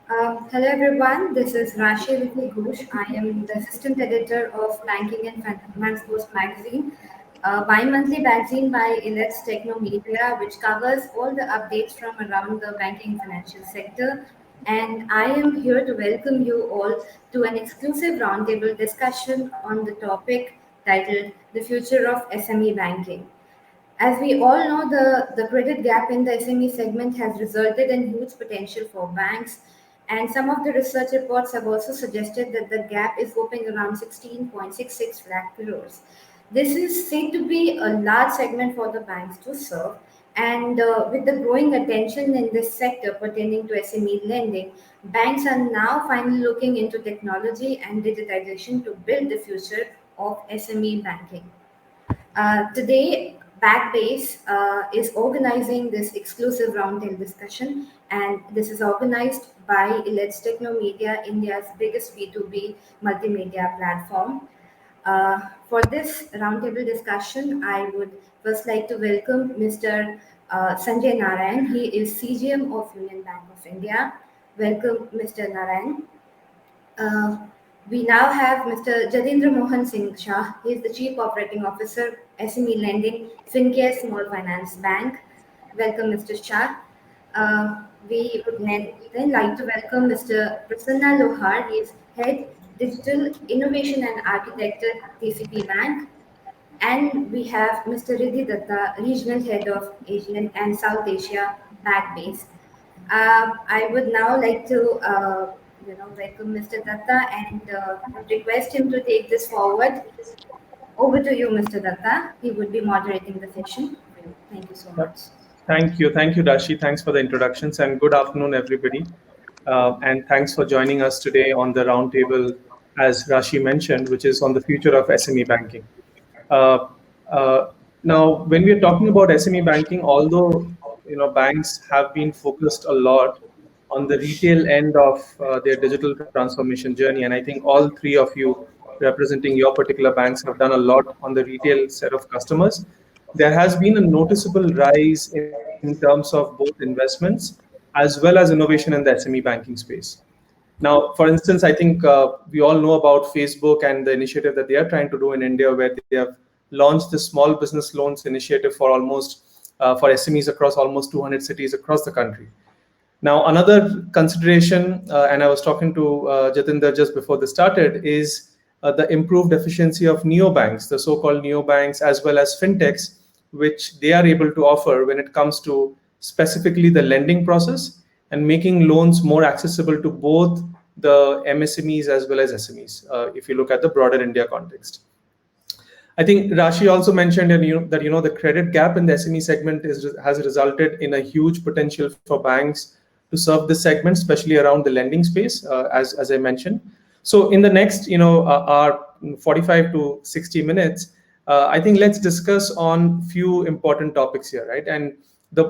Hello everyone, this is Riddhi Ghosh. I am the assistant editor of Banking and Finance Post magazine, a bi-monthly magazine by Elets Technomedia, which covers all the updates from around the banking financial sector. And I am here to welcome you all to an exclusive roundtable discussion on the topic titled The Future of SME Banking. As we all know, the credit gap in the SME segment has resulted in huge potential for banks, and some of the research reports have also suggested that the gap is hoping around 16.66 lakh crores. This is said to be a large segment for the banks to serve, and with the growing attention in this sector pertaining to SME lending, banks are now finally looking into technology and digitization to build the future of SME banking. Today, Backbase is organizing this exclusive roundtable discussion, and this is organized by Elets Technomedia, India's biggest B2B multimedia platform. For this roundtable discussion, I would first like to welcome Mr. Sanjay Narayan. He is CGM of Union Bank of India. Welcome, Mr. Narayan. Uh, we now have Mr. Jatinder Mohan Singh Shah. He is the Chief Operating Officer, SME Lending, Fincare Small Finance Bank. Welcome, Mr. Shah. We would then like to welcome Mr. Prasanna Lohar. He is Head Digital Innovation and Architecture, TCP Bank. And we have Mr. Riddhi Dutta, Regional Head of Asian and South Asia, Backbase. I would now like to, welcome Mr. Datta and would request him to take this forward. Over to you, Mr. Datta. He would be moderating the session for you. Thank you so Yep. much. Thank you, Dashi. Thanks for the introductions and good afternoon, everybody. And thanks for joining us today on the roundtable, as Rashi mentioned, which is on the future of SME banking. Uh, uh, Now, when we are talking about SME banking, although banks have been focused a lot on the retail end of their digital transformation journey, and I think all three of you representing your particular banks have done a lot on the retail set of customers. There has been a noticeable rise in terms of both investments as well as innovation in the SME banking space. Now, for instance, I think we all know about Facebook and the initiative that they are trying to do in India, where they have launched the small business loans initiative for for SMEs across almost 200 cities across the country. Now, another consideration, and I was talking to Jatinder just before this started, is the improved efficiency of neobanks, the so-called neobanks, as well as fintechs, which they are able to offer when it comes to specifically the lending process and making loans more accessible to both the MSMEs as well as SMEs, if you look at the broader India context. I think Rashi also mentioned that the credit gap in the SME segment has resulted in a huge potential for banks to serve this segment, especially around the lending space, as I mentioned. So in the next our 45 to 60 minutes, I think let's discuss on few important topics here, right? And the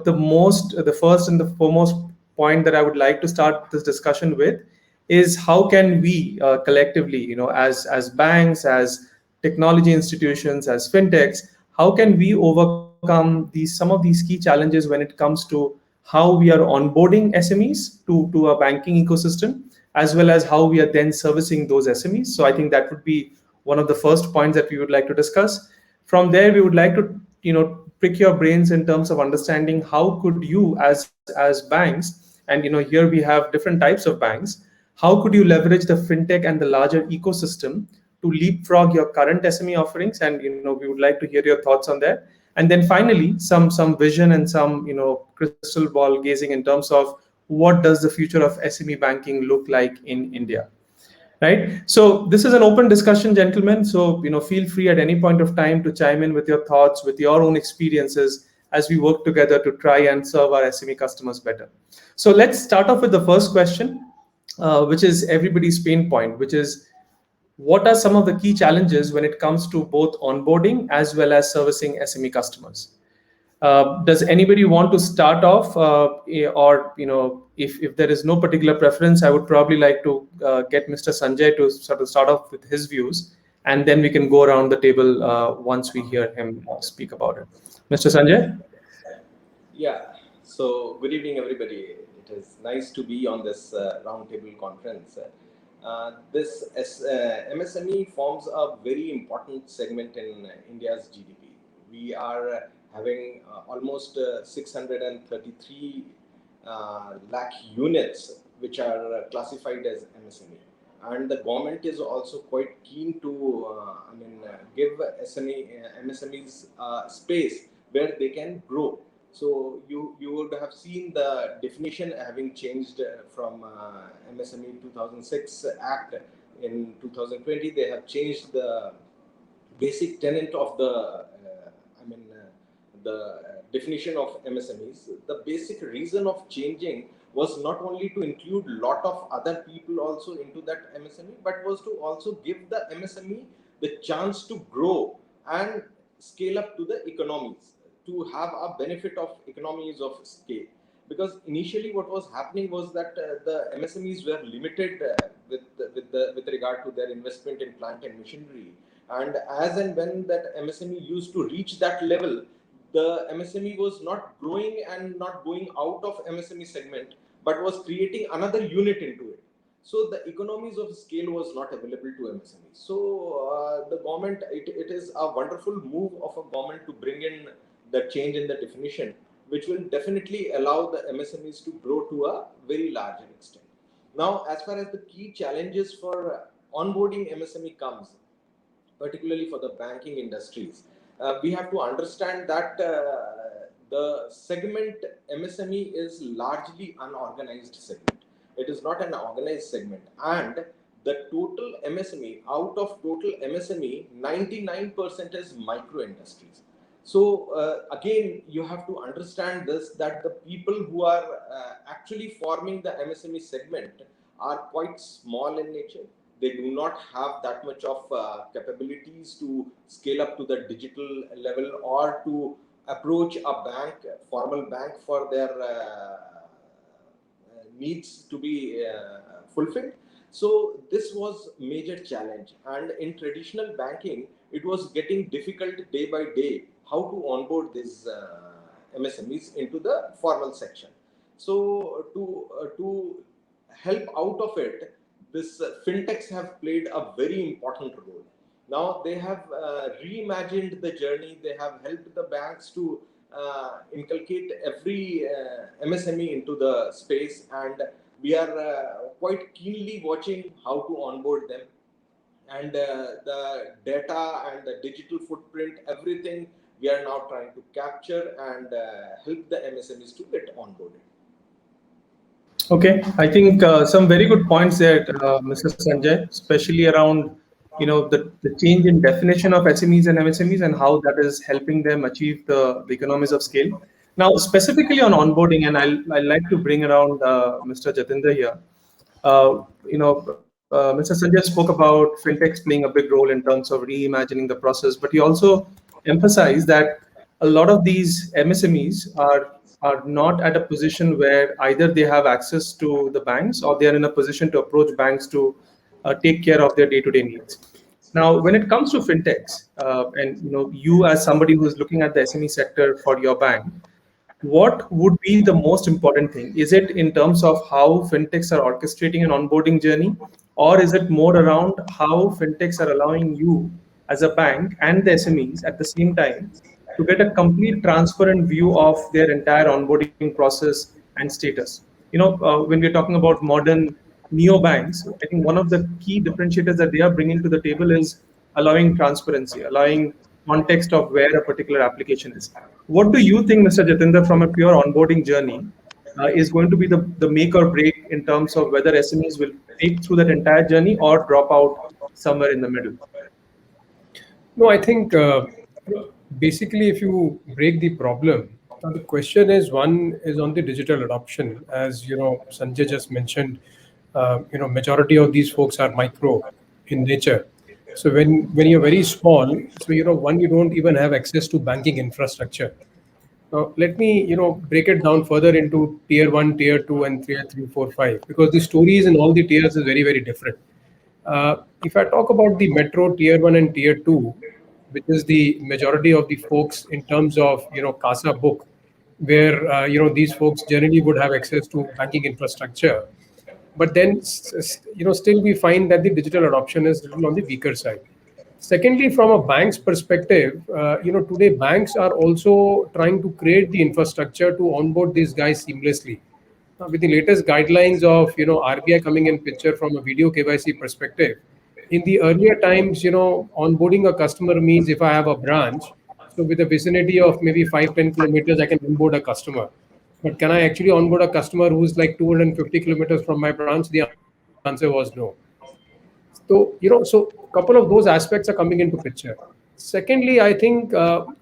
first and the foremost point that I would like to start this discussion with is how can we collectively, as banks, as technology institutions, as fintechs, how can we overcome some of these key challenges when it comes to how we are onboarding SMEs to a banking ecosystem, as well as how we are then servicing those SMEs. So I think that would be one of the first points that we would like to discuss. From there, we would like to pick your brains in terms of understanding how could you as banks, and here we have different types of banks, how could you leverage the fintech and the larger ecosystem to leapfrog your current SME offerings, and we would like to hear your thoughts on that. And then finally, some vision and some crystal ball gazing in terms of what does the future of SME banking look like in India, right? So this is an open discussion, gentlemen. So feel free at any point of time to chime in with your thoughts, with your own experiences, as we work together to try and serve our SME customers better. So let's start off with the first question, which is everybody's pain point, which is what are some of the key challenges when it comes to both onboarding as well as servicing SME customers? Does anybody want to start off, or if there is no particular preference, I would probably like to get Mr. Sanjay to sort of start off with his views, and then we can go around the table once we hear him speak about it. Mr. Sanjay? Yeah. So good evening, everybody. it is nice to be on this roundtable conference. MSME forms a very important segment in India's GDP. We are having almost 633 lakh units which are classified as MSME. And the government is also quite keen to give MSMEs space where they can grow. So you would have seen the definition having changed from MSME 2006 Act. In 2020, they have changed the basic tenet of the definition of MSMEs. The basic reason of changing was not only to include lot of other people also into that MSME, but was to also give the MSME the chance to grow and scale up to the economies, to have a benefit of economies of scale. Because initially what was happening was that the MSMEs were limited with regard to their investment in plant and machinery. And as and when that MSME used to reach that level, the MSME was not growing and not going out of MSME segment, but was creating another unit into it. So the economies of scale was not available to MSME. So the government, it is a wonderful move of a government to bring in the change in the definition, which will definitely allow the MSMEs to grow to a very larger extent. Now, as far as the key challenges for onboarding MSME comes, particularly for the banking industries, we have to understand that the segment MSME is largely unorganized segment. It is not an organized segment, and the total MSME, out of total MSME, 99% is micro industries. So again, you have to understand this, that the people who are actually forming the MSME segment are quite small in nature. They do not have that much of capabilities to scale up to the digital level or to approach a bank, formal bank, for their needs to be fulfilled. So this was major challenge, and in traditional banking, it was getting difficult day by day how to onboard these MSMEs into the formal section. So to help out of it, this fintechs have played a very important role. Now they have reimagined the journey. They have helped the banks to inculcate every MSME into the space, and we are quite keenly watching how to onboard them. And the data and the digital footprint, everything we are now trying to capture and help the MSMEs to get onboarded. Okay, I think some very good points there, Mr. Sanjay, especially around the change in definition of SMEs and MSMEs and how that is helping them achieve the economies of scale. Now, specifically on onboarding, and I'll like to bring around Mr. Jatinder here. Mr. Sanjay spoke about fintechs playing a big role in terms of reimagining the process, but he also emphasized that a lot of these MSMEs are not at a position where either they have access to the banks or they are in a position to approach banks to take care of their day-to-day needs. Now, when it comes to fintechs, and you as somebody who is looking at the SME sector for your bank, what would be the most important thing? Is it in terms of how fintechs are orchestrating an onboarding journey, or is it more around how fintechs are allowing you as a bank and the SMEs at the same time to get a complete transparent view of their entire onboarding process and status? When we're talking about modern neobanks, I think one of the key differentiators that they are bringing to the table is allowing transparency, allowing context of where a particular application is. What do you think, Mr. Jatinder, from a pure onboarding journey, is going to be the make or break in terms of whether SMEs will take through that entire journey or drop out somewhere in the middle? No, I think basically, if you break the problem, the question is, one is on the digital adoption. As Sanjay just mentioned, majority of these folks are micro in nature. So when you're very small, so one, you don't even have access to banking infrastructure. Now, let me break it down further into tier 1, tier 2, and tier 3, 4, 5, because the stories in all the tiers is very, very different. If I talk about the metro tier 1 and tier 2, which is the majority of the folks in terms of CASA book, where these folks generally would have access to banking infrastructure. But then still we find that the digital adoption is a little on the weaker side. Secondly, from a bank's perspective, today banks are also trying to create the infrastructure to onboard these guys seamlessly. With the latest guidelines of RBI coming in picture from a video KYC perspective, in the earlier times, onboarding a customer means if I have a branch, so with a vicinity of maybe 5-10 kilometers, I can onboard a customer. But can I actually onboard a customer who's like 250 kilometers from my branch? The answer was no. So couple of those aspects are coming into picture. Secondly, I think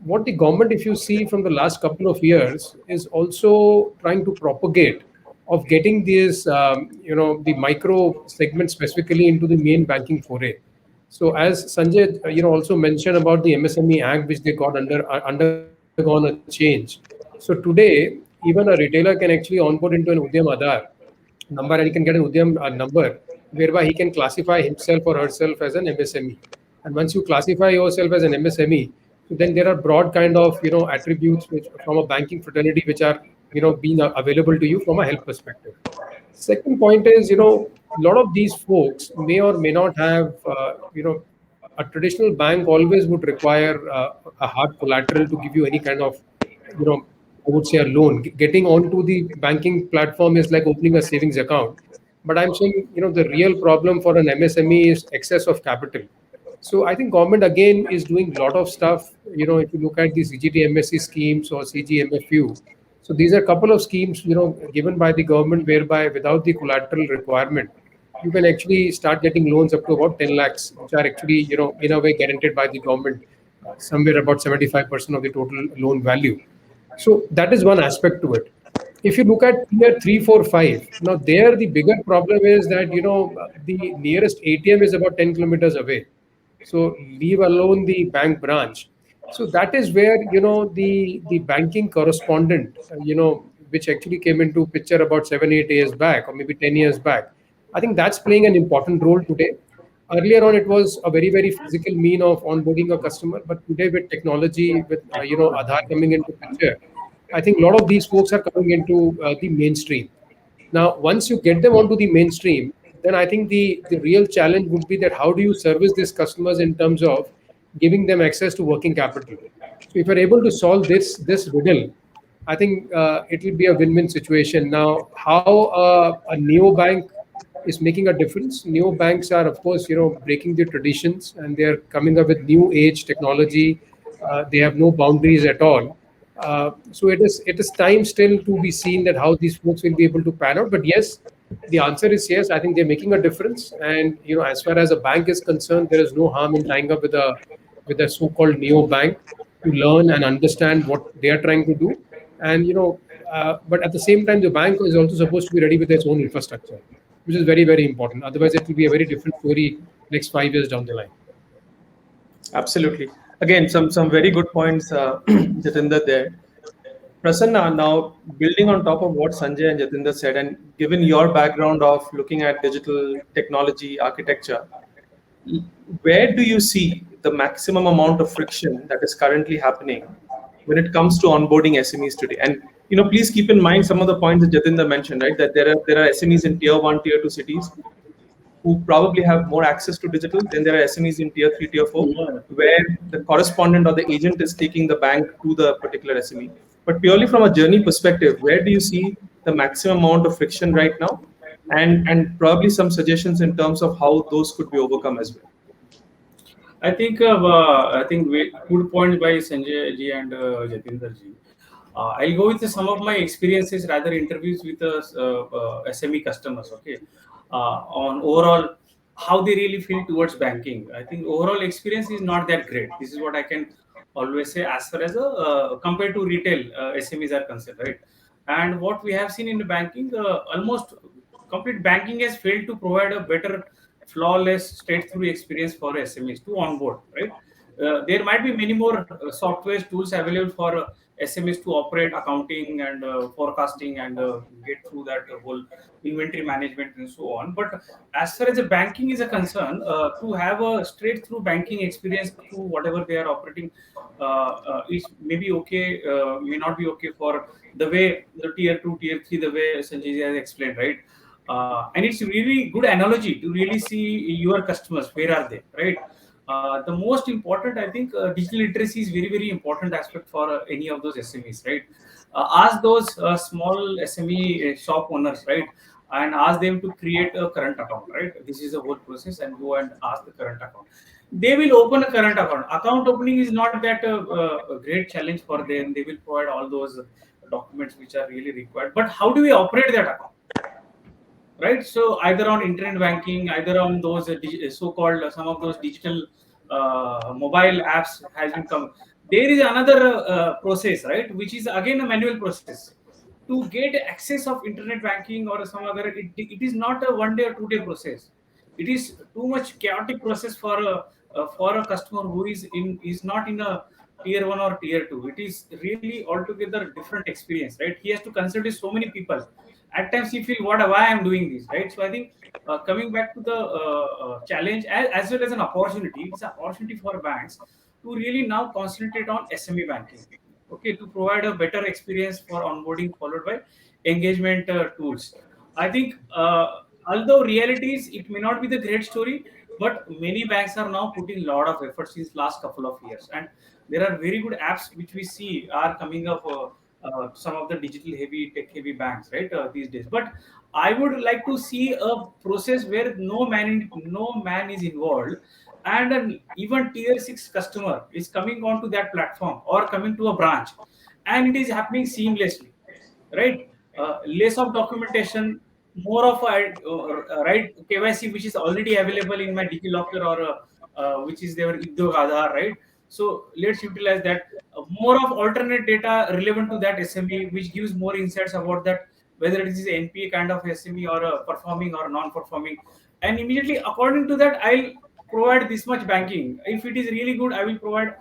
what the government, if you see from the last couple of years, is also trying to propagate of getting these, the micro segment specifically into the main banking foray. So as Sanjay, also mentioned about the MSME Act, which they got undergone a change. So today, even a retailer can actually onboard into an Udyam Aadhaar number, and he can get an Udyam number whereby he can classify himself or herself as an MSME. And once you classify yourself as an MSME, so then there are broad kind of attributes which from a banking fraternity which are being available to you from a help perspective. Second point is, a lot of these folks may or may not have, a traditional bank always would require a hard collateral to give you any kind of, I would say a loan. Getting onto the banking platform is like opening a savings account. But I'm saying, the real problem for an MSME is excess of capital. So I think government again is doing a lot of stuff. If you look at the CGTMSC schemes or CGMFU, so these are a couple of schemes, given by the government whereby without the collateral requirement, you can actually start getting loans up to about 10 lakhs, which are actually, in a way guaranteed by the government, somewhere about 75% of the total loan value. So that is one aspect to it. If you look at tier 3, 4, 5, now there the bigger problem is that, the nearest ATM is about 10 kilometers away. So leave alone the bank branch. So that is where the banking correspondent, which actually came into picture about 7-8 years back, or maybe 10 years back. I think that's playing an important role today. Earlier on, it was a very very physical mean of onboarding a customer, but today with technology, with Aadhaar coming into picture, I think a lot of these folks are coming into the mainstream. Now, once you get them onto the mainstream, then I think the real challenge would be that how do you service these customers in terms of giving them access to working capital. So if you're able to solve this riddle, I think it will be a win-win situation. Now, how a neobank is making a difference. Neobanks are, of course, breaking the traditions, and they are coming up with new age technology. They have no boundaries at all. So it is time still to be seen that how these folks will be able to pan out. But yes, the answer is yes. I think they're making a difference. And as far as a bank is concerned, there is no harm in tying up with a so-called neo bank to learn and understand what they are trying to do. And but at the same time, the bank is also supposed to be ready with its own infrastructure, which is very very important. Otherwise, it will be a very different story next 5 years down the line. Absolutely. Again, some very good points, Jatinder there. Prasanna, now building on top of what Sanjay and Jatinder said, and given your background of looking at digital technology architecture, where do you see the maximum amount of friction that is currently happening when it comes to onboarding SMEs today? And please keep in mind some of the points that Jatinder mentioned, right? That there are SMEs in tier 1, tier 2 cities who probably have more access to digital. Then there are SMEs in tier 3, tier 4, where the correspondent or the agent is taking the bank to the particular SME. But purely from a journey perspective, where do you see the maximum amount of friction right now? And probably some suggestions in terms of how those could be overcome as well. I think good points by Sanjay ji and Jatinder ji. I'll go with some of my experiences, rather interviews with SME customers. Okay, on overall how they really feel towards banking. I think overall experience is not that great. This is what I can always say as far as compared to retail SMEs are concerned, right? And what we have seen in the banking, almost complete banking has failed to provide a better, flawless, straight-through experience for SMEs to onboard, right? There might be many more software tools available for SMEs to operate accounting and forecasting and get through that whole inventory management and so on. But as far as the banking is a concern, to have a straight through banking experience through whatever they are operating is maybe okay, may not be okay for the way the tier 2, tier 3, the way Sanjay has explained, right? And it's really good analogy to really see your customers, where are they, right? The most important, I think, digital literacy is very, very important aspect for any of those SMEs, right? Ask those small SME shop owners, right? And ask them to create a current account, right? This is the whole process, and go and ask the current account. They will open a current account. Account opening is not that a great challenge for them. They will provide all those documents which are really required. But how do we operate that account? Right, so either on internet banking, either on those so-called some of those digital mobile apps has been come. There is another process, right, which is again a manual process to get access of internet banking or some other. It is not a 1 day or 2 day process. It is too much chaotic process for a customer who is not in a tier 1 or tier 2. It is really altogether different experience, right? He has to consider so many people. At times he feel, what, why I'm doing this, right? So I think coming back to the challenge, as well as an opportunity, it's an opportunity for banks to really now concentrate on SME banking, okay, to provide a better experience for onboarding, followed by engagement tools. I think although reality is it may not be the great story, but many banks are now putting a lot of effort since last couple of years, and there are very good apps which we see are coming up. Some of the digital heavy, tech heavy banks, right, these days. But I would like to see a process where no man is involved, and an even tier 6 customer is coming onto that platform or coming to a branch, and it is happening seamlessly, right? Less of documentation, more of a right KYC, which is already available in my DigiLocker or which is their Udyog Aadhaar, right? So let's utilize that. More of alternate data relevant to that SME, which gives more insights about that, whether it is NPA kind of SME or performing or non-performing, and immediately according to that, I'll provide this much banking. If it is really good, I will provide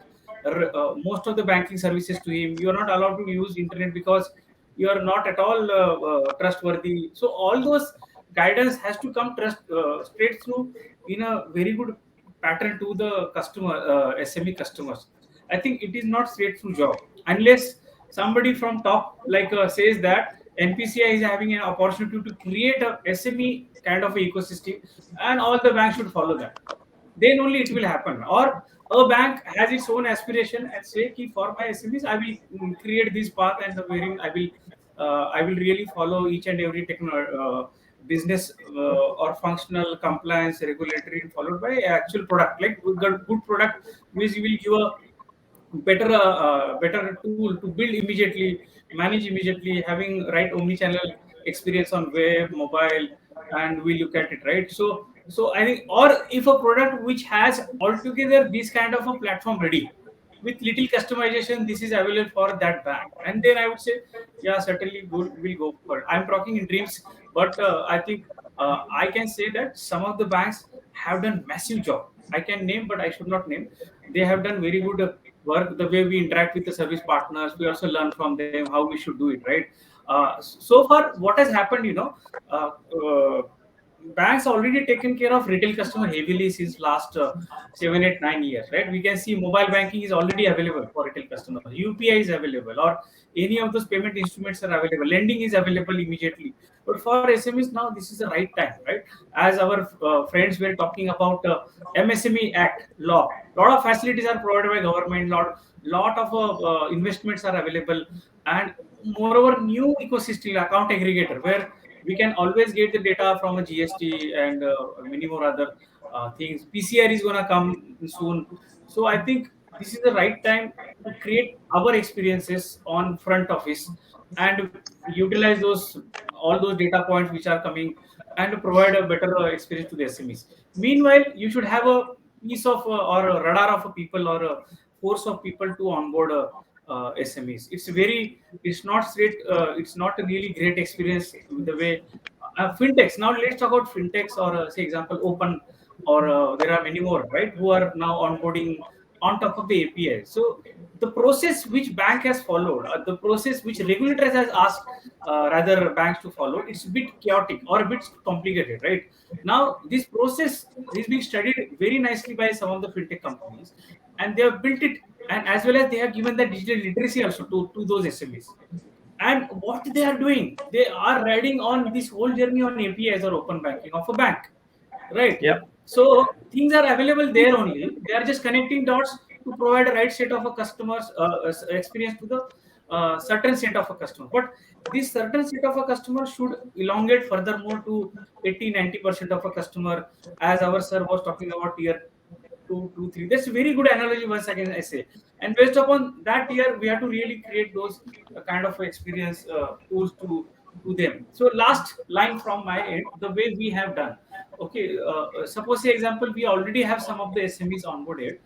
most of the banking services to him. You are not allowed to use internet because you are not at all trustworthy. So all those guidance has to come trust straight through in a very good pattern to the customer, SME customers. I think it is not straight through job unless somebody from top like says that NPCI is having an opportunity to create a SME kind of a ecosystem, and all the banks should follow that. Then only it will happen. Or a bank has its own aspiration and say, "Ki for my SMEs, I will create this path, and wherein I will really follow each and every business or functional compliance regulatory, followed by actual product, like good product which will give a better tool to build immediately, manage immediately, having right omni-channel experience on web, mobile, and we look at it, right? So I think, or if a product which has altogether this kind of a platform ready with little customization, this is available for that bank, and then I would say, yeah, certainly good, we'll go for it. I'm talking in dreams, but I think I can say that some of the banks have done massive job. I can name, but I should not name. They have done very good work. The way we interact with the service partners, we also learn from them how we should do it, right? So far, what has happened, uh, uh, banks already taken care of retail customer heavily since last 7, 8, 9 years, right? We can see mobile banking is already available for retail customers. UPI is available, or any of those payment instruments are available. Lending is available immediately. But for SMEs now, this is the right time, right? As our friends were talking about MSME Act law, lot of facilities are provided by government. Lot of investments are available, and moreover, new ecosystem account aggregator where we can always get the data from a GST and many more other things. PCR is going to come soon. So I think this is the right time to create our experiences on front office and utilize those all those data points which are coming, and provide a better experience to the SMEs. Meanwhile, you should have a piece of or a radar of a people or a force of people to onboard SMEs. It's not straight. It's not a really great experience the way fintechs. Now let's talk about fintechs or say example open, or there are many more, right, who are now onboarding on top of the API. So the process which bank has followed, the process which regulator has asked rather banks to follow, it's a bit chaotic or a bit complicated, right? Now this process is being studied very nicely by some of the fintech companies, and they have built it, and as well as they have given the digital literacy also to those SMEs. And what they are doing, they are riding on this whole journey on APIs or open banking of a bank, right? Yeah. So things are available there only. They are just connecting dots to provide a right set of a customer's experience to the certain set of a customer. But this certain set of a customer should elongate furthermore to 80-90% of a customer, as our sir was talking about tier 2, 2, 3. That's a very good analogy once again I say. And based upon that tier, we have to really create those kind of experience tools to them. So last line from my end, the way we have done. Okay, suppose say example, we already have some of the SMEs onboarded.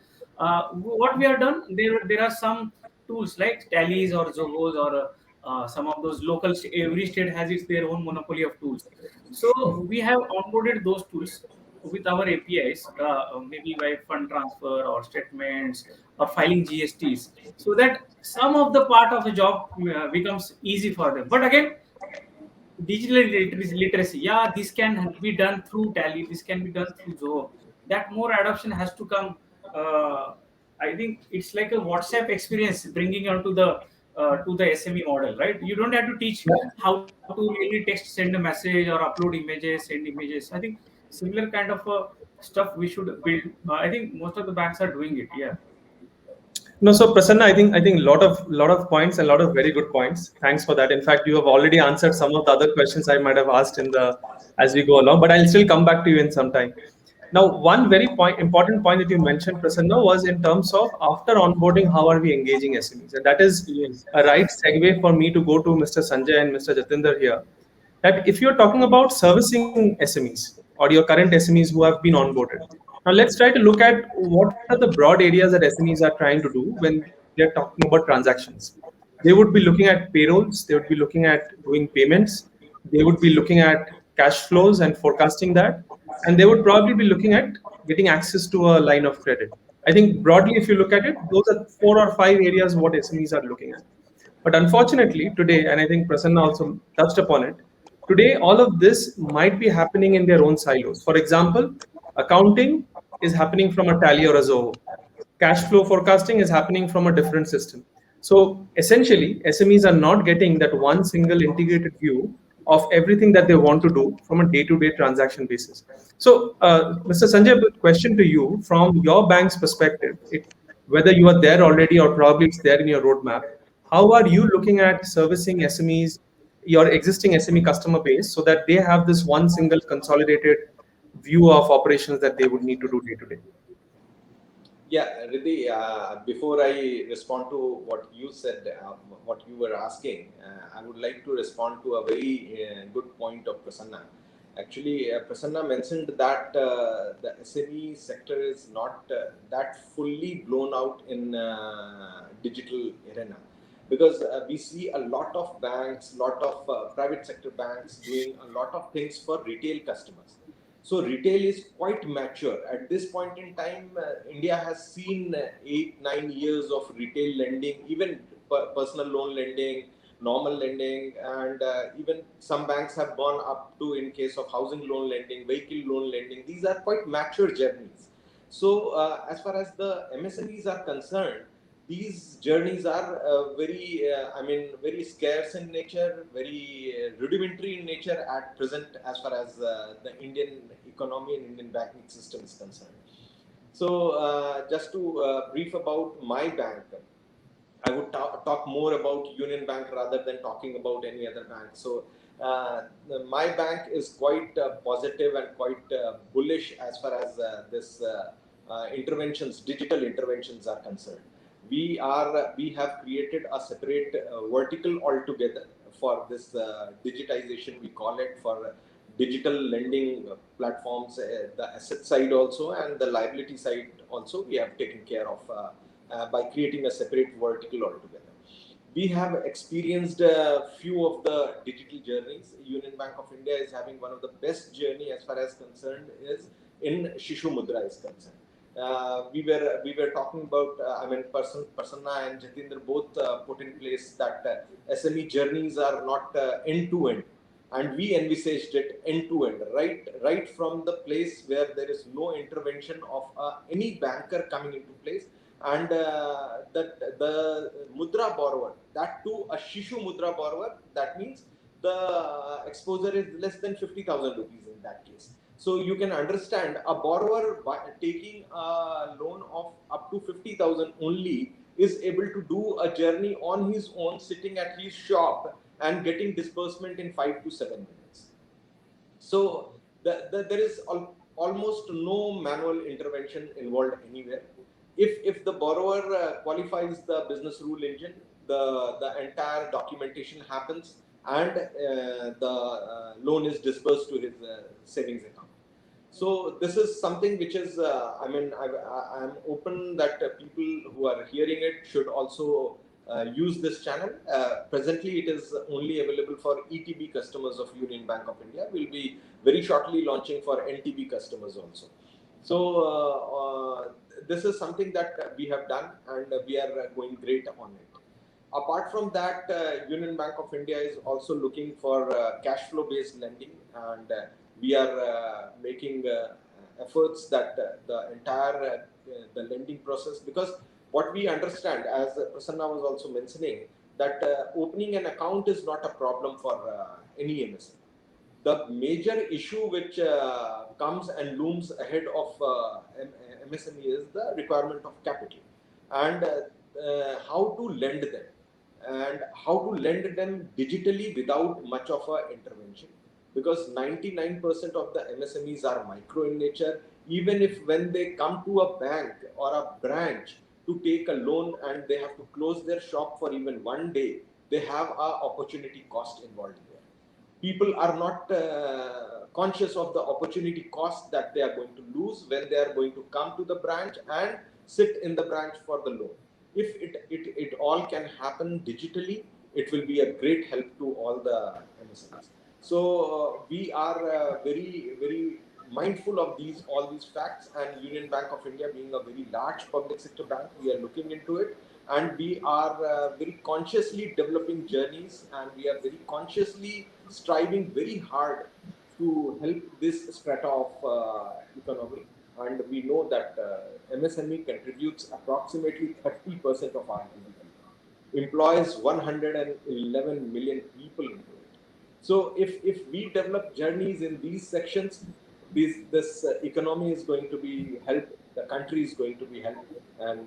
What we have done, there are some tools like tallies or zogos or some of those local every state has its their own monopoly of tools. So we have onboarded those tools with our APIs, maybe by fund transfer or statements or filing GSTs, so that some of the part of the job becomes easy for them. But again, digital literacy, yeah, this can be done through Tally, this can be done through Zoho. That more adoption has to come. I think it's like a WhatsApp experience bringing onto the to the SME model, right? You don't have to teach how to really text, send a message, or upload images, send images. I think similar kind of stuff we should build. I think most of the banks are doing it. Yeah. No, so Prasanna, I think lot of points and a lot of very good points. Thanks for that. In fact, you have already answered some of the other questions I might have asked in the as we go along, but I'll still come back to you in some time. Now, one very important point that you mentioned, Prasanna, was in terms of after onboarding, how are we engaging SMEs? And that is Yes. a right segue for me to go to Mr. Sanjay and Mr. Jatinder here. That if you're talking about servicing SMEs or your current SMEs who have been onboarded, now let's try to look at what are the broad areas that SMEs are trying to do when they're talking about transactions. They would be looking at payrolls, they would be looking at doing payments, they would be looking at cash flows and forecasting that, and they would probably be looking at getting access to a line of credit. I think broadly, if you look at it, those are 4 or 5 areas what SMEs are looking at. But unfortunately, today, and I think Prasanna also touched upon it, today all of this might be happening in their own silos. For example, accounting is happening from a Tally or a Zoho. Cash flow forecasting is happening from a different system. So essentially, SMEs are not getting that one single integrated view of everything that they want to do from a day-to-day transaction basis. So, Mr. Sanjay, question to you from your bank's perspective, whether you are there already or probably it's there in your roadmap, how are you looking at servicing SMEs, your existing SME customer base, so that they have this one single consolidated view of operations that they would need to do day to day? Yeah, Riddhi, before I respond to what you said, what you were asking, I would like to respond to a very good point of Prasanna. Actually, Prasanna mentioned that the SME sector is not that fully blown out in digital arena, because we see a lot of banks, lot of private sector banks doing a lot of things for retail customers. So retail is quite mature. At this point in time, India has seen 8, 9 years of retail lending, even personal loan lending, normal lending, and even some banks have gone up to, in case of housing loan lending, vehicle loan lending. These are quite mature journeys. So as far as the MSMEs are concerned, these journeys are very scarce in nature, very rudimentary in nature at present, as far as the Indian economy and Indian banking system is concerned. So, just to brief about my bank, I would talk more about Union Bank rather than talking about any other bank. So, my bank is quite positive and quite bullish as far as this interventions, digital interventions are concerned. We have created a separate vertical altogether for this digitization. We call it for digital lending platforms, the asset side also and the liability side also. We have taken care of by creating a separate vertical altogether. We have experienced a few of the digital journeys. Union Bank of India is having one of the best journey as far as concerned is in Shishu Mudra is concerned. We were talking about, Prasanna and Jatinder both put in place that SME journeys are not end to end, and we envisaged it end to end, right from the place where there is no intervention of any banker coming into place, and that the mudra borrower, that too a Shishu mudra borrower, that means the exposure is less than 50,000 rupees in that case. So you can understand a borrower taking a loan of up to 50,000 only is able to do a journey on his own, sitting at his shop and getting disbursement in 5 to 7 minutes. So there is almost no manual intervention involved anywhere. If the borrower qualifies the business rule engine, the entire documentation happens, and the loan is disbursed to his savings account. So this is something which is, I'm open that people who are hearing it should also use this channel. Presently, it is only available for ETB customers of Union Bank of India. We'll be very shortly launching for NTB customers also. So this is something that we have done, and we are going great on it. Apart from that, Union Bank of India is also looking for cash flow based lending, and we are making efforts that the entire the lending process, because what we understand, as Prasanna was also mentioning, that opening an account is not a problem for any MSME. The major issue which comes and looms ahead of MSME is the requirement of capital, and how to lend them, and how to lend them digitally without much of a intervention, because 99% of the MSMEs are micro in nature. Even if when they come to a bank or a branch to take a loan and they have to close their shop for even one day, they have a opportunity cost involved there. People are not conscious of the opportunity cost that they are going to lose when they are going to come to the branch and sit in the branch for the loan. If it all can happen digitally, it will be a great help to all the MSMEs. So we are very mindful of all these facts, and Union Bank of India, being a very large public sector bank, we are looking into it, and we are very consciously developing journeys, and we are very consciously striving very hard to help this strata of economy. And we know that MSME contributes approximately 30% of our GDP, employs 111 million people into it. So if we develop journeys in these sections, this economy is going to be helped, the country is going to be helped, and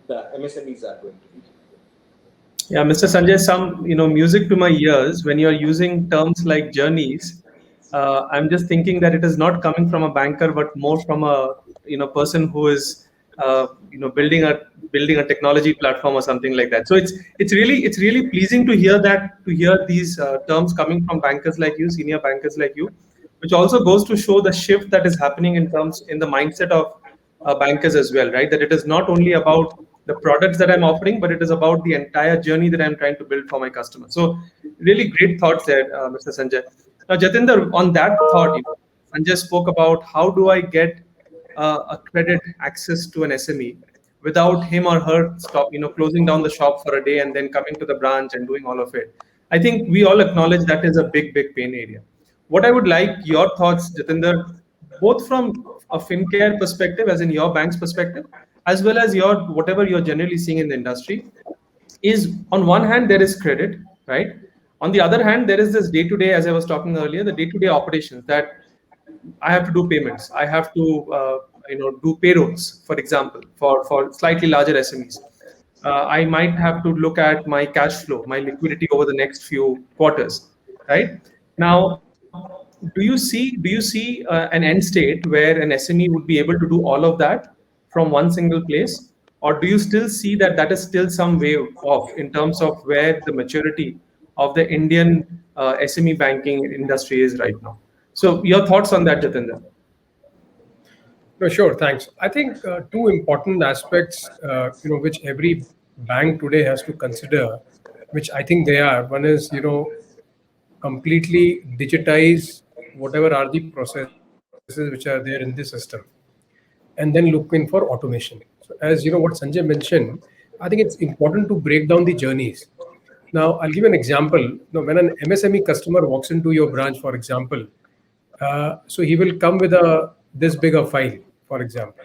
the MSMEs are going to be helped. Yeah, Mr. Sanjay, some music to my ears when you're using terms like journeys. I'm just thinking that it is not coming from a banker, but more from a person who is building a technology platform or something like that. So it's really pleasing to hear these terms coming from bankers like you, senior bankers like you, which also goes to show the shift that is happening in the mindset of bankers as well, right? That it is not only about the products that I'm offering, but it is about the entire journey that I'm trying to build for my customers. So really great thoughts there, Mr. Sanjay. Now, Jatinder, on that thought, Sanjay spoke about how do I get a credit access to an SME without him or her closing down the shop for a day and then coming to the branch and doing all of it. I think we all acknowledge that is a big pain area. What I would like your thoughts, Jatinder, both from a Fincare perspective, as in your bank's perspective, as well as your whatever you're generally seeing in the industry, is on one hand there is credit, right? On the other hand, there is this day-to-day, as I was talking earlier, the day-to-day operations that I have to do payments. I have to do payrolls, for example, for slightly larger SMEs. I might have to look at my cash flow, my liquidity over the next few quarters, right? Now, do you see an end state where an SME would be able to do all of that from one single place, or do you still see that that is still some way off in terms of where the maturity of the Indian SME banking industry is right now? So, your thoughts on that, Jatinder? No, sure, thanks. I think two important aspects, which every bank today has to consider, which I think they are. One is, completely digitize whatever are the processes which are there in the system. and then looking for automation. So as you know, what Sanjay mentioned, I think it's important to break down the journeys. Now, I'll give you an example. When an MSME customer walks into your branch, for example, so he will come with a this big a file, for example.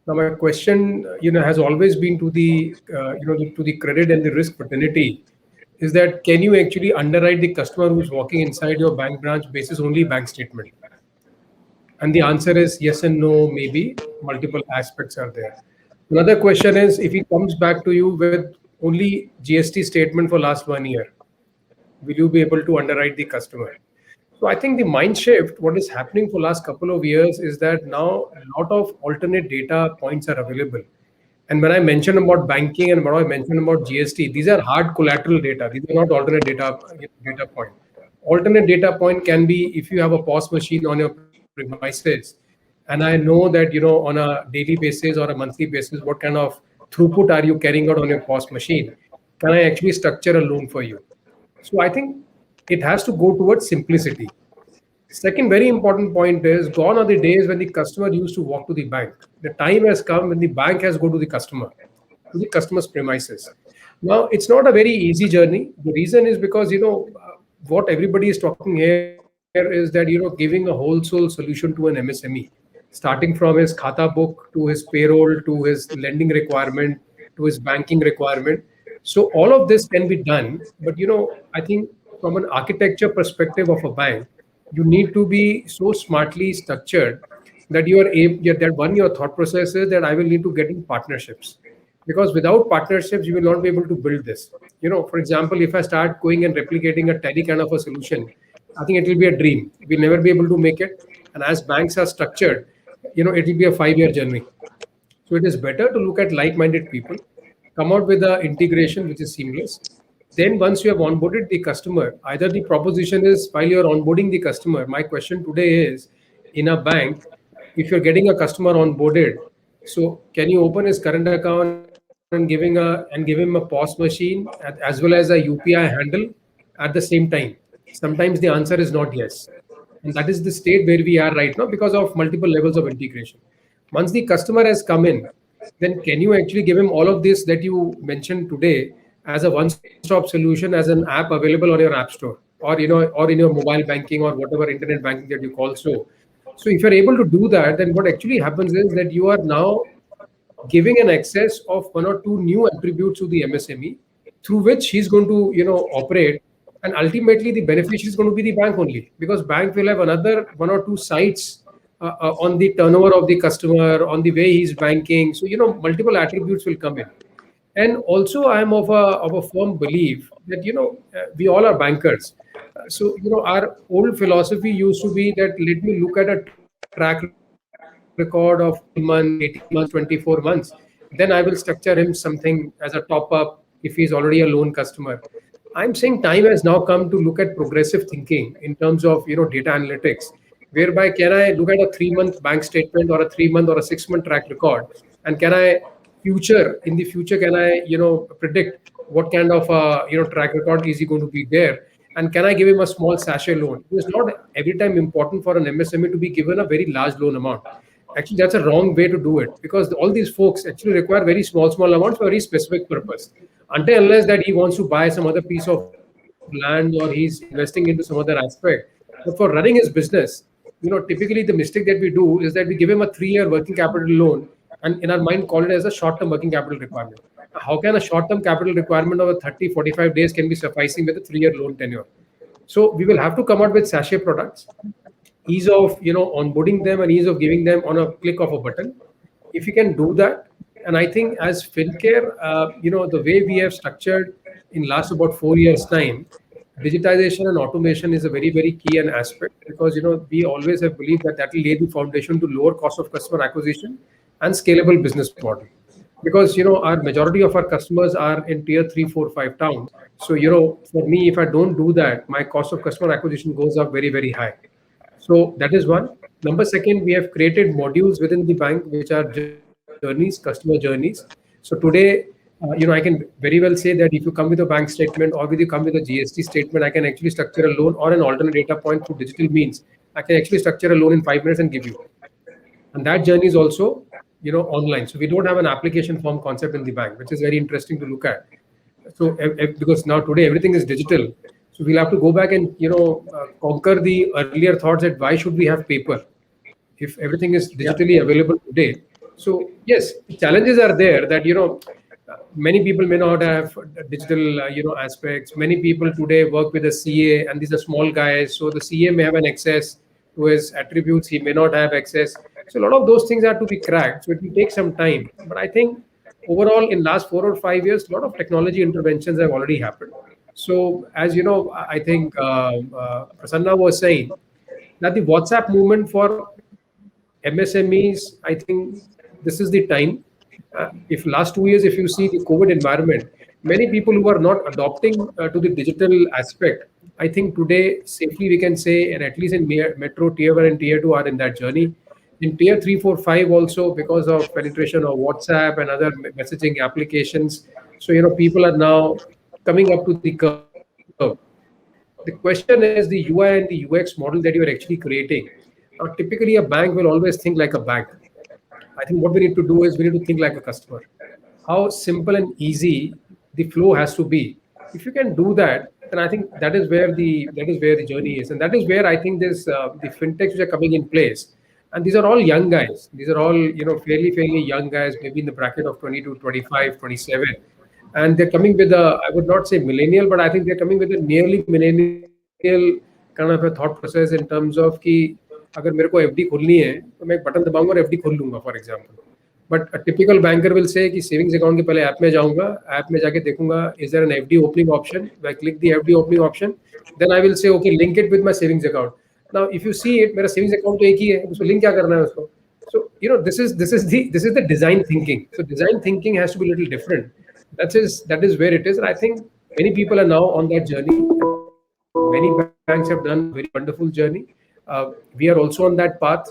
Now, my question, has always been to the, to the credit and the risk fraternity, is that can you actually underwrite the customer who's walking inside your bank branch basis only bank statement? And the answer is yes and no, maybe multiple aspects are there. Another question is if he comes back to you with only GST statement for last 1 year, will you be able to underwrite the customer? So I think the mind shift, what is happening for last couple of years is that now a lot of alternate data points are available. And when I mentioned about banking and what I mentioned about GST, these are hard collateral data. These are not alternate data point. Alternate data point can be if you have a POS machine on your premises, and I know that on a daily basis or a monthly basis, what kind of throughput are you carrying out on your POS machine? Can I actually structure a loan for you? So I think it has to go towards simplicity. Second very important point is gone are the days when the customer used to walk to the bank. The time has come when the bank has go to the customer's premises. Now, it's not a very easy journey. The reason is because, what everybody is talking here is that, giving a wholesale solution to an MSME, starting from his khata book to his payroll, to his lending requirement, to his banking requirement. So all of this can be done. But, I think from an architecture perspective of a bank, you need to be so smartly structured that you are able, that one, your thought process is that I will need to get in partnerships, because without partnerships you will not be able to build this. For example, if I start going and replicating a tally kind of a solution, I think it will be a dream. We'll never be able to make it. And as banks are structured, it will be a 5-year journey. So it is better to look at like-minded people, come out with an integration which is seamless. Then once you have onboarded the customer, either the proposition is while you're onboarding the customer, my question today is, in a bank, if you're getting a customer onboarded, so can you open his current account and give him a POS machine as well as a UPI handle at the same time? Sometimes the answer is not yes. And that is the state where we are right now because of multiple levels of integration. Once the customer has come in, then can you actually give him all of this that you mentioned today as a one-stop solution, as an app available on your app store, or or in your mobile banking or whatever internet banking that you call so if you're able to do that, then what actually happens is that you are now giving an access of one or two new attributes to the MSME through which he's going to operate, and ultimately the beneficiary is going to be the bank only, because bank will have another one or two sites on the turnover of the customer, on the way he's banking. So multiple attributes will come in. And also I am of a firm belief that we all are bankers. So our old philosophy used to be that let me look at a track record of 12 months, 18 months, 24 months, then I will structure him something as a top up if he's already a loan customer. I'm saying time has now come to look at progressive thinking in terms of data analytics, whereby can I look at a 3-month bank statement or a 3-month or a 6-month track record, and can I in the future can I predict what kind of track record is he going to be there, and can I give him a small sachet loan? It is not every time important for an MSME to be given a very large loan amount. Actually, that's a wrong way to do it, because all these folks actually require very small amounts for a very specific purpose. Until unless that he wants to buy some other piece of land or he's investing into some other aspect. But for running his business, typically the mistake that we do is that we give him a 3-year working capital loan, and in our mind call it as a short-term working capital requirement. How can a short-term capital requirement of a 30-45 days can be sufficing with a 3-year loan tenure? So we will have to come out with sachet products, ease of onboarding them and ease of giving them on a click of a button. If you can do that, and I think as Fincare, the way we have structured in last about 4 years time, digitization and automation is a very, very key and aspect, because we always have believed that will lay the foundation to lower cost of customer acquisition and scalable business model. Because our majority of our customers are in tier 3, 4, 5 towns. So for me, if I don't do that, my cost of customer acquisition goes up very, very high. So that is one. Number second, we have created modules within the bank which are journeys, customer journeys. So today, I can very well say that if you come with a bank statement or if you come with a GST statement, I can actually structure a loan or an alternate data point through digital means. I can actually structure a loan in 5 minutes and give you. and that journey is also online. So we don't have an application form concept in the bank, which is very interesting to look at. So because now today everything is digital, so we'll have to go back and conquer the earlier thoughts that why should we have paper if everything is Yeah. digitally available today. So yes, the challenges are there that many people may not have digital aspects. Many people today work with a CA, and these are small guys, so the CA may have an access to his attributes, he may not have access. So a lot of those things are to be cracked, so it will take some time. But I think overall in last 4 or 5 years, a lot of technology interventions have already happened. So as you know, I think Prasanna was saying that the WhatsApp movement for MSMEs, I think this is the time. If last 2 years, if you see the COVID environment, many people who are not adopting to the digital aspect, I think today safely we can say, and at least in metro tier 1 and tier 2 are in that journey. In tier 3, 4, 5 also, because of penetration of WhatsApp and other messaging applications, so people are now coming up to the curve. The question is the UI and the UX model that you are actually creating. Typically, a bank will always think like a bank. I think what we need to do is we need to think like a customer. How simple and easy the flow has to be. If you can do that, then I think that is where the journey is, and that is where I think this the fintechs which are coming in place. And these are all young guys. These are all fairly young guys, maybe in the bracket of 20 to 25, 27, and they're coming with a, I would not say millennial, but I think they're coming with a nearly millennial kind of a thought process in terms of कि अगर मेरे को FD खोलनी है तो मैं एक button दबाऊंगा और एफडी खोल लूंगा for example. But a typical banker will say कि सेविंग्स अकाउंट के पहले ऐप में जाऊंगा, ऐप में जाके देखूंगा is there an FD opening option, I click the FD opening option, then I will say okay link it with my savings account. Now if you see it, मेरा savings account तो एक ही है, उसको link क्या करना है उसको. So this is the design thinking. So design thinking has to be a little different. That is where it is, and I think many people are now on that journey. Many banks have done a very wonderful journey. We are also on that path.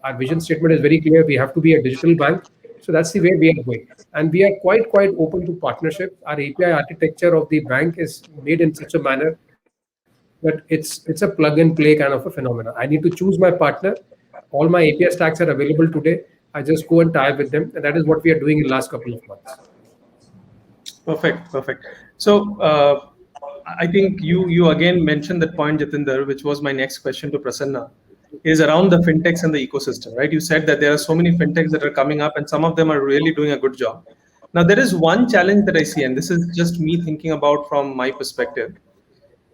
Our vision statement is very clear. We have to be a digital bank. So that's the way we are going, and we are quite open to partnerships. Our API architecture of the bank is made in such a manner that it's a plug and play kind of a phenomenon. I need to choose my partner. All my API stacks are available today. I just go and tie with them, and that is what we are doing in last couple of months. Perfect. So I think you again mentioned that point, Jatinder, which was my next question to Prasanna, is around the fintechs and the ecosystem, right? You said that there are so many fintechs that are coming up, and some of them are really doing a good job. Now, there is one challenge that I see, and this is just me thinking about from my perspective,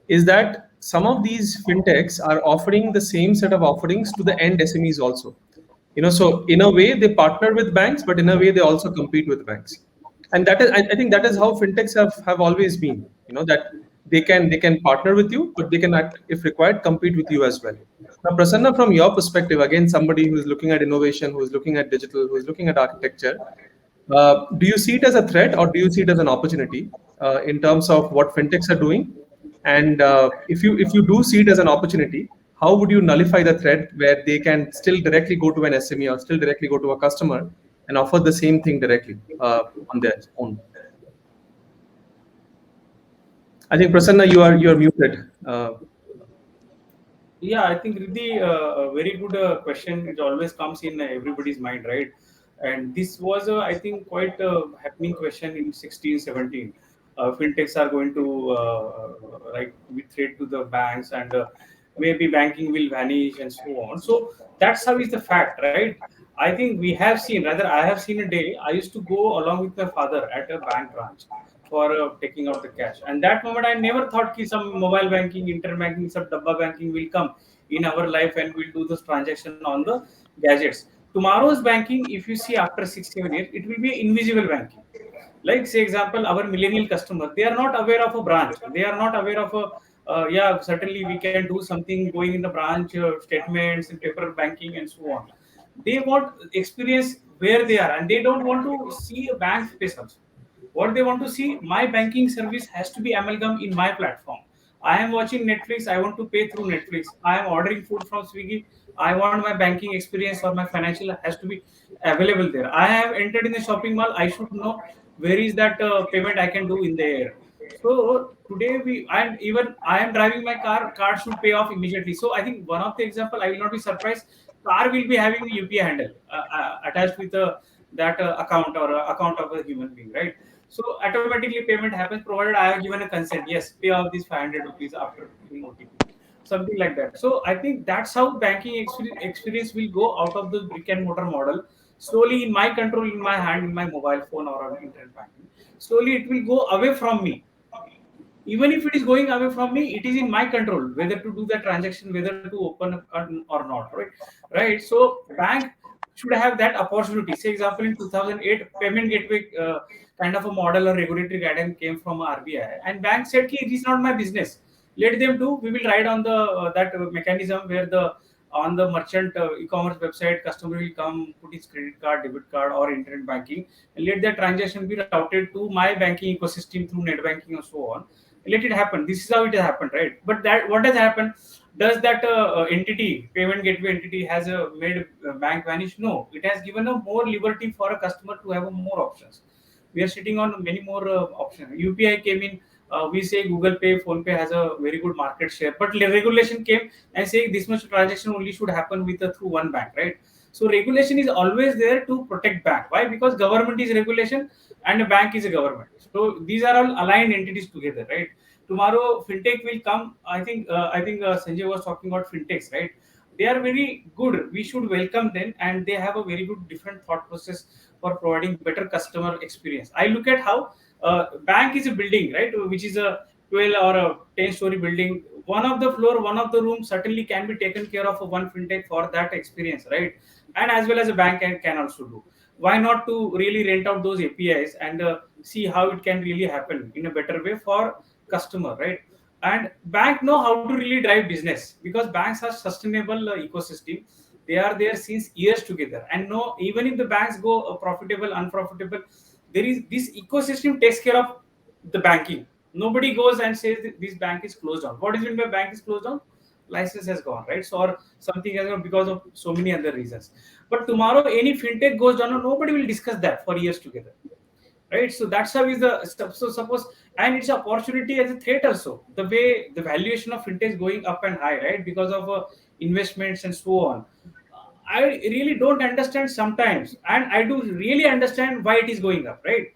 is that some of these fintechs are offering the same set of offerings to the end SMEs also. So in a way they partner with banks, but in a way they also compete with banks. And that is, I think that is how fintechs have always been, that they can partner with you, but they can, if required, compete with you as well. Now, Prasanna, from your perspective, again, somebody who is looking at innovation, who is looking at digital, who is looking at architecture, do you see it as a threat or do you see it as an opportunity in terms of what fintechs are doing? And if you do see it as an opportunity, how would you nullify the threat where they can still directly go to an SME or still directly go to a customer and offer the same thing directly on their own? I think Prasanna, you are muted. Yeah, I think Riddhi, a very good question. It always comes in everybody's mind, right? And this was, I think, quite a happening question in 16, 17. Fintechs are going to like be threat to the banks, and maybe banking will vanish and so on. So that's how is the fact, right? I think we have seen, rather, I have seen a day. I used to go along with my father at a bank branch for taking out the cash. And that moment, I never thought that some mobile banking, internet banking, some dabba banking will come in our life and we'll do this transaction on the gadgets. Tomorrow's banking, if you see after 6, 7 years, it will be invisible banking. Like, say, example, our millennial customer, they are not aware of a branch. They are not aware of a, yeah, certainly we can do something going in the branch, statements and paper banking and so on. They want experience where they are, and they don't want to see a bank face also. What they want to see, my banking service has to be amalgam in my platform. I am watching Netflix, I want to pay through Netflix. I am ordering food from Swiggy, I want my banking experience or my financial has to be available there. I have entered in the shopping mall, I should know where is that payment I can do in the air. So today and even I am driving my car should pay off immediately. So I think one of the example, I will not be surprised, car will be having a UPI handle attached with that account or account of a human being, right? So automatically payment happens provided I have given a consent. Yes, pay off these 500 rupees after giving OTP, something like that. So I think that's how banking experience will go out of the brick and mortar model. Slowly, in my control, in my hand, in my mobile phone or on internet banking. Slowly, it will go away from me. Even if it is going away from me, it is in my control whether to do the transaction, whether to open a account or not, right? So bank should have that opportunity. Say example, in 2008 payment gateway kind of a model or regulatory guidance came from RBI, and bank said ki, it is not my business, let them do. We will write on the that mechanism where the on the merchant e-commerce website customer will come put his credit card, debit card or internet banking, and let that transaction be routed to my banking ecosystem through net banking and so on. Let it happen. This is how it has happened, right? But that what has happened? Does that entity, payment gateway entity, has made bank vanish? No, it has given a more liberty for a customer to have a more options. We are sitting on many more options. UPI came in. We say Google Pay, Phone Pay has a very good market share, but regulation came and saying this much transaction only should happen with through one bank, right? So regulation is always there to protect bank. Why? Because government is regulation and a bank is a government. So these are all aligned entities together, right? Tomorrow fintech will come. I think Sanjay was talking about fintechs, right? They are very good. We should welcome them, and they have a very good different thought process for providing better customer experience. I look at how bank is a building, right, which is a 12 or a 10-story building. One of the floor, one of the rooms certainly can be taken care of one fintech for that experience, right? And as well as a bank can also do. Why not to really rent out those APIs and see how it can really happen in a better way for customer, right? And bank know how to really drive business because banks are sustainable ecosystem. They are there since years together, and no, even if the banks go profitable, unprofitable, there is this ecosystem takes care of the banking. Nobody goes and says that this bank is closed down. What is meant by bank is closed down? License has gone, right? So or something has gone because of so many other reasons. But tomorrow any fintech goes down, nobody will discuss that for years together, right? So that's how is the stuff. So suppose, and it's an opportunity as a threat also. The way the valuation of fintech is going up and high, right? Because of investments and so on. I really don't understand sometimes, and I do really understand why it is going up, right?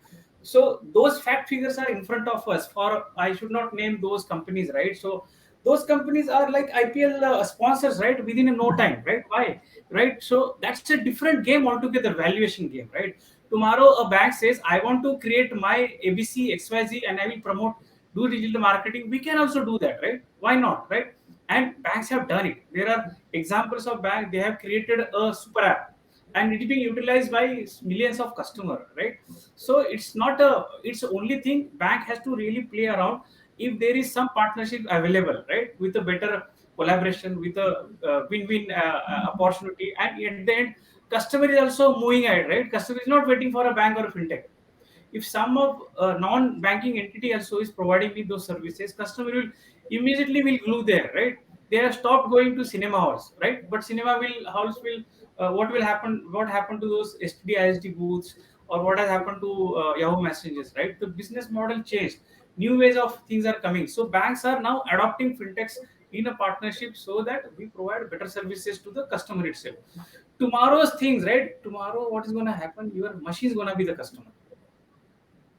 So those fact figures are in front of us. For I should not name those companies, right? So those companies are like IPL sponsors, right? Within a no time, right? Why, right? So that's a different game altogether, valuation game, right? Tomorrow a bank says I want to create my ABC XYZ and I will promote, do digital marketing. We can also do that, right? Why not, right? And banks have done it. There are examples of bank, they have created a super app and it is being utilized by millions of customer, right? So it's not a, it's the only thing bank has to really play around. If there is some partnership available, right, with a better collaboration, with a win-win opportunity, and at the end customer is also moving ahead, right? Customer is not waiting for a bank or a fintech. If some of non-banking entity also is providing me those services, customer will immediately will glue there, right? They have stopped going to cinema halls, right? But cinema will halls will what will happen? What happened to those STD ISD booths, or what has happened to Yahoo messages, right? The business model changed. New ways of things are coming. So banks are now adopting fintechs in a partnership so that we provide better services to the customer itself. Tomorrow's things, right? Tomorrow, what is going to happen? Your machine is going to be the customer,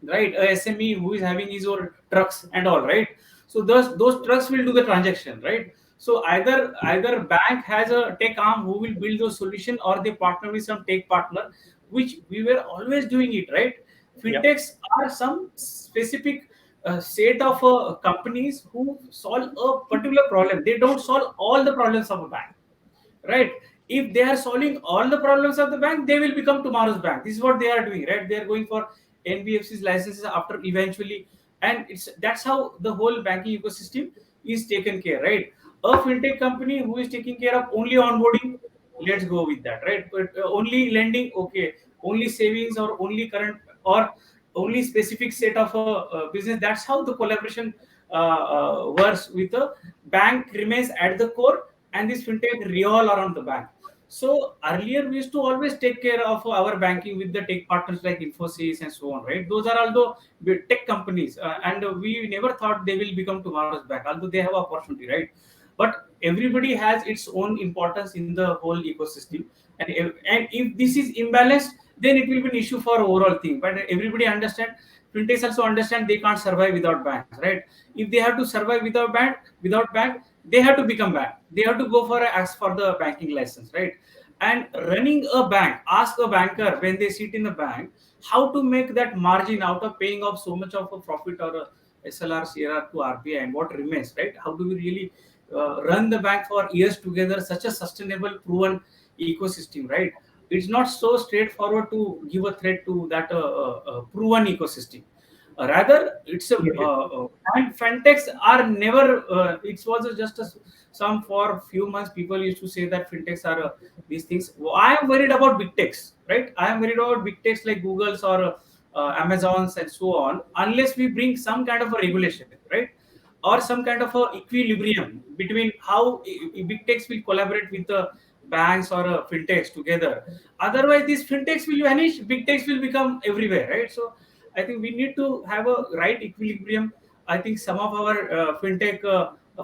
right? A SME who is having his own trucks and all, right? So those trucks will do the transaction, right? So either bank has a tech arm who will build those solution, or they partner with some tech partner, which we were always doing it, right? Yeah. Fintechs are some specific set of companies who solve a particular problem. They don't solve all the problems of a bank, right? If they are solving all the problems of the bank, they will become tomorrow's bank. This is what they are doing, right? They are going for NBFC's licenses after eventually, and it's that's how the whole banking ecosystem is taken care, right? A fintech company who is taking care of only onboarding, let's go with that, right? But only lending, okay, only savings or only current or only specific set of business. That's how the collaboration works with the bank remains at the core, and this fintech revolve around the bank. So earlier we used to always take care of our banking with the tech partners like Infosys and so on, right? Those are although tech companies, and we never thought they will become tomorrow's bank, although they have opportunity, right? but everybody has its own importance in the whole ecosystem. And if this is imbalanced, then it will be an issue for overall thing. But everybody understand, fintechs also understand they can't survive without banks, right? If they have to survive without bank, they have to become bank. They have to go for ask for the banking license, right? And running a bank, ask a banker when they sit in the bank how to make that margin out of paying off so much of a profit or a SLR, CRR to RBI, and what remains, right? How do we really run the bank for years together, such a sustainable, proven ecosystem, right? It's not so straightforward to give a threat to that proven ecosystem. Rather, it's a and fintechs are never. It was just some for few months. People used to say that fintechs are these things. I am worried about big techs, right? I am worried about big techs like Google's or Amazon's and so on. Unless we bring some kind of a regulation, right? Or some kind of a equilibrium between how big techs will collaborate with the banks or fintechs together. Otherwise, these fintechs will vanish, big techs will become everywhere, right? So I think we need to have a right equilibrium. I think some of our fintech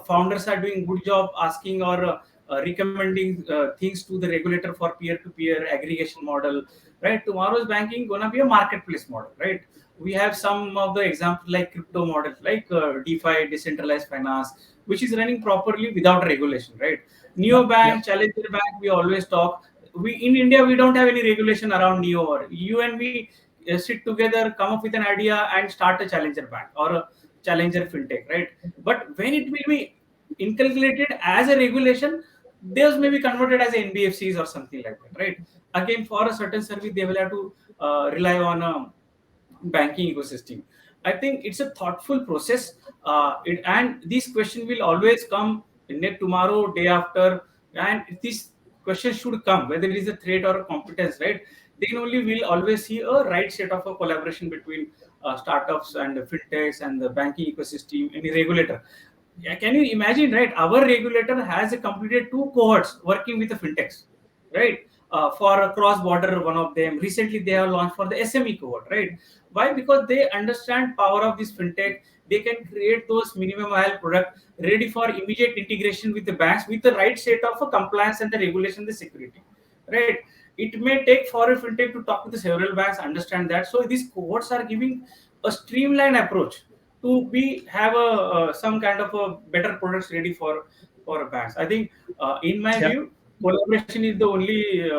founders are doing good job asking or recommending things to the regulator for peer-to-peer aggregation model, right? Tomorrow's banking gonna be a marketplace model, right? We have some of the examples like crypto models, like DeFi, decentralized finance, which is running properly without regulation, right? Neo bank, challenger bank, we always talk. We in India we don't have any regulation around Neo. Or you and me sit together, come up with an idea, and start a challenger bank or a challenger fintech, right? But when it will be inculcated as a regulation, those may be converted as NBFCs or something like that, right? Again, for a certain service, they will have to rely on a banking ecosystem. I think it's a thoughtful process, and this question will always come tomorrow, day after, and this question should come whether it is a threat or a competence, right? Then only we'll always see a right set of a collaboration between startups and the fintechs and the banking ecosystem and the regulator. Yeah, can you imagine, right? Our regulator has completed two cohorts working with the fintechs, right? For a cross-border, one of them recently they have launched for the SME cohort, right? Why? Because they understand power of this fintech. They can create those minimum viable product ready for immediate integration with the banks with the right set of compliance and the regulation, the security, right? It may take for a fintech to talk to the several banks, understand that. So these cohorts are giving a streamlined approach to be have a some kind of a better products ready for banks. I think, in my view, collaboration is the only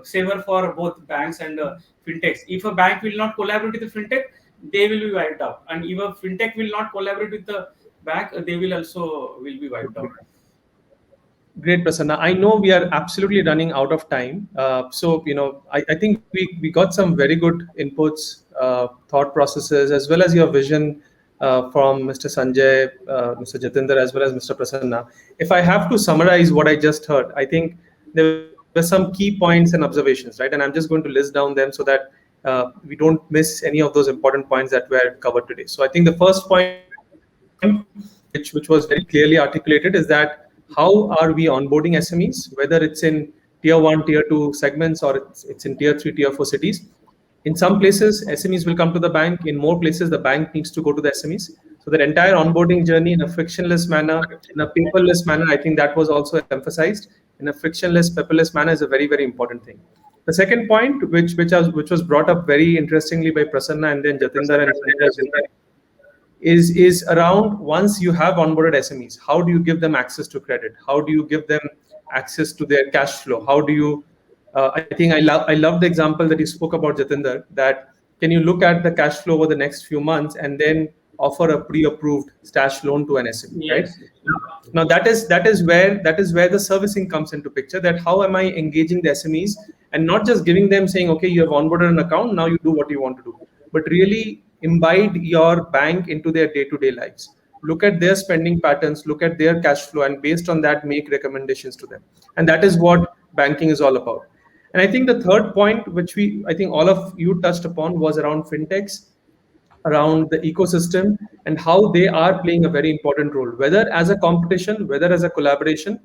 saver for both banks and fintechs. If a bank will not collaborate with the fintech, they will be wiped out, and if a fintech will not collaborate with the bank, they will also will be wiped out. Great, Prasanna. I know we are absolutely running out of time. I think we got some very good inputs, thought processes, as well as your vision from Mr. Sanjay, Mr. Jatinder, as well as Mr. Prasanna. If I have to summarize what I just heard, I think there were some key points and observations, right? And I'm just going to list down them so that we don't miss any of those important points that were covered today. So I think the first point, which was very clearly articulated, is that how are we onboarding SMEs, whether it's in tier 1, tier 2 segments, or it's in tier 3, tier 4 cities. In some places, SMEs will come to the bank. In more places, the bank needs to go to the SMEs. So that entire onboarding journey in a frictionless manner, in a paperless manner, I think that was also emphasized. In a frictionless, paperless manner is a very, very important thing. The second point, which was brought up very interestingly by Prasanna and then Jatinder and Sanjay, is around once you have onboarded SMEs, how do you give them access to credit? How do you give them access to their cash flow? How do you? I think I love the example that you spoke about, Jatinder. That can you look at the cash flow over the next few months and then offer a pre-approved stash loan to an SME, right? Now that is where the servicing comes into picture. That how am I engaging the SMEs and not just giving them saying, okay, you have onboarded an account, now you do what you want to do, but really imbibe your bank into their day-to-day lives. Look at their spending patterns, look at their cash flow, and based on that, make recommendations to them. And that is what banking is all about. And I think the third point, which I think all of you touched upon, was around fintechs, around the ecosystem, and how they are playing a very important role, whether as a competition, whether as a collaboration,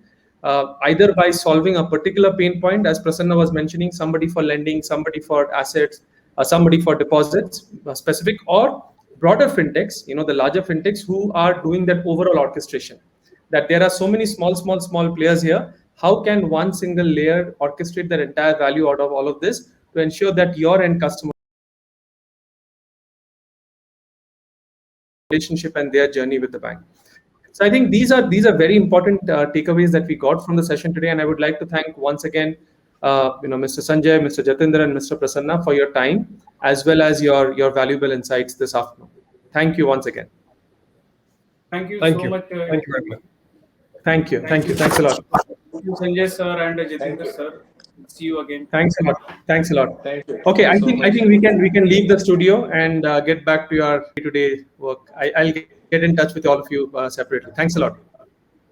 either by solving a particular pain point, as Prasanna was mentioning, somebody for lending, somebody for assets, somebody for deposits, specific, or broader fintechs, the larger fintechs who are doing that overall orchestration. that there are so many small players here. How can one single layer orchestrate the entire value out of all of this to ensure that your end customer relationship and their journey with the bank? So I think these are very important takeaways that we got from the session today, and I would like to thank once again, Mr. Sanjay, Mr. Jatinder, and Mr. Prasanna for your time as well as your valuable insights this afternoon. Thank you once again. Thank you Thank so you. much. Thank you very much. Thank you. Thanks a lot. Thank you, Sanjay sir and Thank Jatinder you. sir. See you again. Thanks a lot. Thanks a lot. Thank you. Okay, Thank you so I much. think we can leave the studio and get back to your day-to-day work. I'll get in touch with all of you separately. Thanks a lot.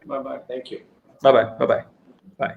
Bye bye. Thank you. Bye bye. Bye bye. Bye.